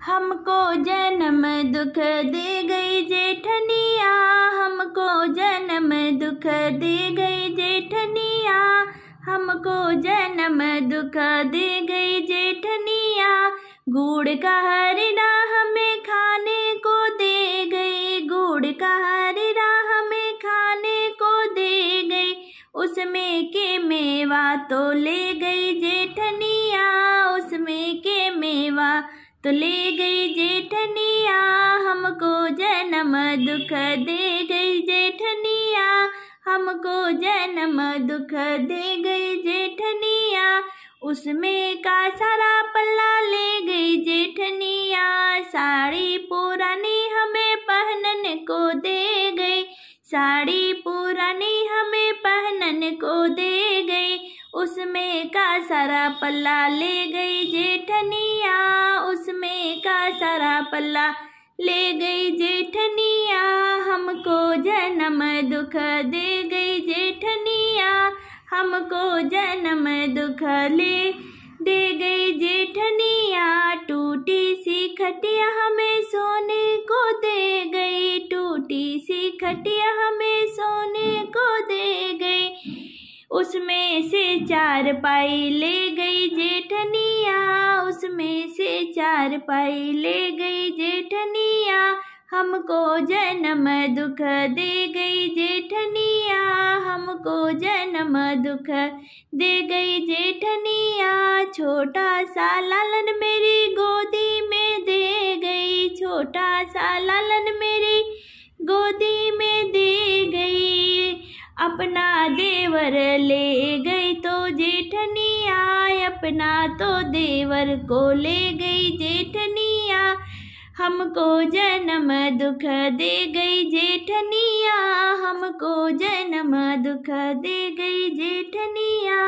हमको जन्म दुख दे गई जेठनिया, हमको जन्म दुख दे गई जेठनिया, हमको जन्म दुख दे गई जेठनिया। गुड़ का हरड़ा हमें खाने को दे गई, गुड़ का हरड़ा हमें खाने को दे गई, उसमें के मेवा तो ले गई जेठनिया, उसमें के मेवा तो ले गई जेठनिया। हमको जन्म दुख दे गई जेठनिया, हमको जन्म दुख दे गई जेठनिया। उसमें का सारा पल्ला ले गई जेठनिया, साड़ी पुरानी हमें पहनने को दे गई, साड़ी पुरानी हमें पहनने को दे गई। उसमें का सारा पल्ला ले गई जेठनिया, उसमें का सारा पल्ला ले गई जेठनिया। हमको जन्म दुख दे गई जेठनिया, हमको जन्म दुख दे गई जेठनिया। टूटी सी खटिया हमें सोने को दे गई, टूटी सी खटिया हमें सोने को दे गई, उसमें से चारपाई ले गई जेठनिया, उसमें से चारपाई ले गई जेठनिया। हमको जन्म दुख दे गई जेठनिया, हमको जन्म दुख दे गई जेठनिया। छोटा सा लालन मेरी गोदी में दे गई, छोटा सा लालन मेरी गोदी में दे गई, अपना देवर ले गई तो जेठनिया, अपना तो देवर को ले गई जेठनिया। हमको जन्म दुख दे गई जेठनिया, हमको जन्म दुख दे गई जेठनिया।